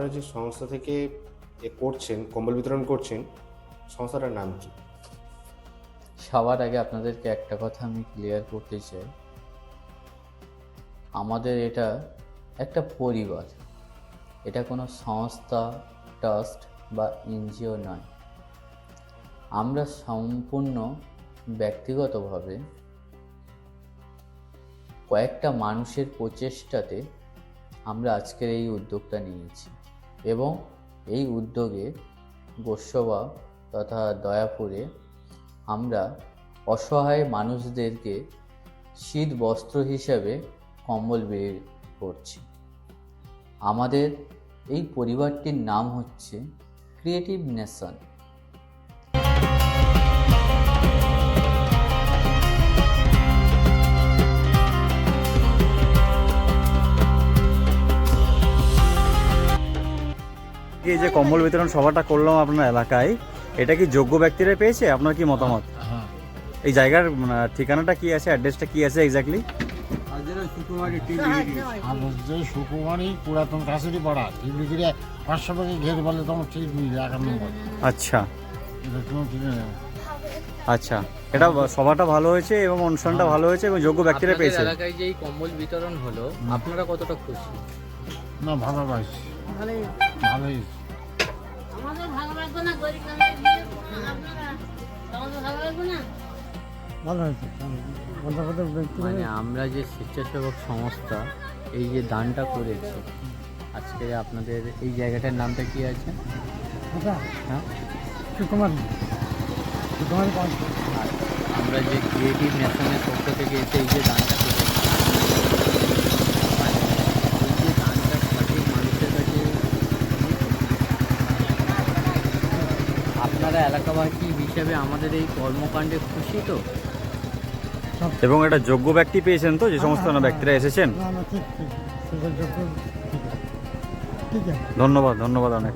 আপনারা যে সংস্থা থেকে করছেন, কম্বল বিতরণ করছেন, সংস্থাটার নাম কি? সবার আগে আপনাদেরকে একটা কথা আমি ক্লিয়ার করতে চাই, আমাদের এটা একটা পরিবার, এটা কোনো সংস্থা, ট্রাস্ট বা এনজিও নয়। আমরা সম্পূর্ণ ব্যক্তিগতভাবে কয়েকটা মানুষের প্রচেষ্টাতে আমরা আজকের এই উদ্যোগটা নিয়েছি এবং এই উদ্যোগে গোস্বাবা তথা দয়াপুরে আমরা অসহায় মানুষদেরকে শীত বস্ত্র হিসাবে কম্বল বের করছি। আমাদের এই পরিবারটির নাম হচ্ছে ক্রিয়েটিভ নেশন। এই যে কম্বল বিতরণ সভাটা করলাম আপনার এলাকায়, এটা কি যোগ্য ব্যক্তিরা পেয়েছে? আপনার কি মতামত? হ্যাঁ, এই জায়গার ঠিকানাটা কি আছে, অ্যাড্রেসটা কি আছে এক্স্যাক্টলি? যে সুকুমারী পুরাতন কাছারি পাড়া টিবলিগিরে 500 টাকা ঘের বলে তোমার ঠিক নেই 1 নম্বর। আচ্ছা এটা তোমার ঠিক নেই। আচ্ছা, এটা সভাটা ভালো হয়েছে এবং অনুষ্ঠানটা ভালো হয়েছে এবং যোগ্য ব্যক্তিরা পেয়েছে। আপনাদের এলাকায় যে এই কম্বল বিতরণ হলো, আপনারা কতটা খুশি? না, ভালো লাগছে, ভালোই। আমাদের ভালো লাগবে না, গরিব মানুষের বিয়ে, আপনারা আমাদের ভালো লাগবে না। ভালো হয়েছে। মানে আমরা যে স্বেচ্ছাসেবক সংস্থা এই যে দানটা করেছি, আজকে আপনাদের এই জায়গাটার নামটা কি আছে? হ্যাঁ, সুকুমারী আর আমরা যে ক্রিয়েটিভ নেশনের পক্ষ থেকে এসে এই যে দানটা করেছি, মানে এই যে দানটা সঠিক মানুষের কাছে, আপনারা এলাকাবাসী হিসেবে আমাদের এই কর্মকাণ্ডে খুশি তো? এবং এটা যোগ্য ব্যক্তি পেয়েছেন তো, যে সমস্ত ব্যক্তিরা এসেছেন? ধন্যবাদ অনেক।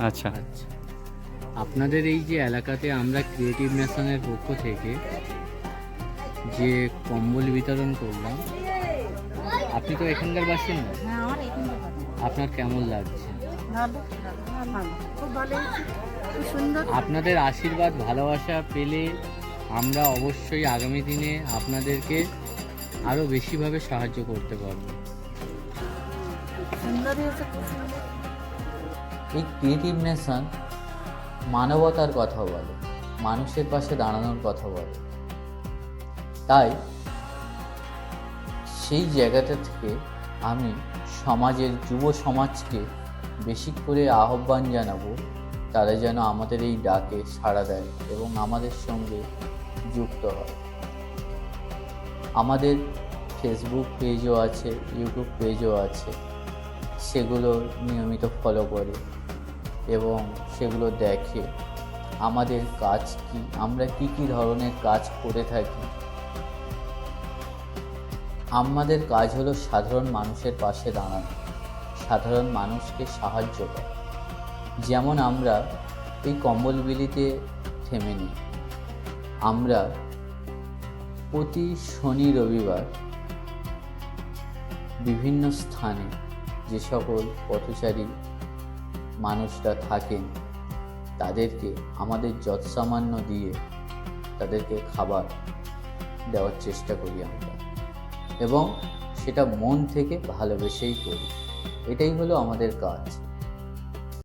আচ্ছা, আচ্ছা, আপনাদের এই যে এলাকাতে আমরা ক্রিয়েটিভ নেশনের পক্ষ থেকে যে কম্বল বিতরণ করলাম, আপনি তো এখানকার বাসিন্দা, হ্যাঁ, আমার এখানকার কথা। আপনার কেমন লাগছে? ভালো, ভালো, খুব ভালো হয়েছে, খুব সুন্দর। আপনাদের আশীর্বাদ ভালোবাসা পেলে আমরা অবশ্যই আগামী দিনে আপনাদেরকে আরও বেশিভাবে সাহায্য করতে পারব। সুন্দর হয়েছে, খুব সুন্দর। এই ক্রিয়েটিভ নেশন মানবতার কথা বলে, মানুষের পাশে দাঁড়ানোর কথা বলে। তাই সেই জায়গাটা থেকে আমি সমাজের যুব সমাজকে বেশি করে আহ্বান জানাবো, তারা যেন আমাদের এই ডাকে সাড়া দেয় এবং আমাদের সঙ্গে যুক্ত হয়। আমাদের ফেসবুক পেজও আছে, ইউটিউব পেজও আছে, সেগুলো নিয়মিত ফলো করে এবং সেগুলো দেখে আমাদের কাজ কি, আমরা কি কি ধরনের কাজ করে থাকি। আমাদের কাজ হলো সাধারণ মানুষের পাশে দাঁড়ানো, সাধারণ মানুষকে সাহায্য করা। যেমন আমরা এই কম্বল বিলিতে থেমে নিই, আমরা প্রতি শনি রবিবার বিভিন্ন স্থানে যে সকল পথচারী মানুষরা থাকেন তাদেরকে আমাদের যৎসামান্য দিয়ে তাদেরকে খাবার দেওয়ার চেষ্টা করি আমরা, এবং সেটা মন থেকে ভালোবেসেই করি। এটাই হলো আমাদের কাজ।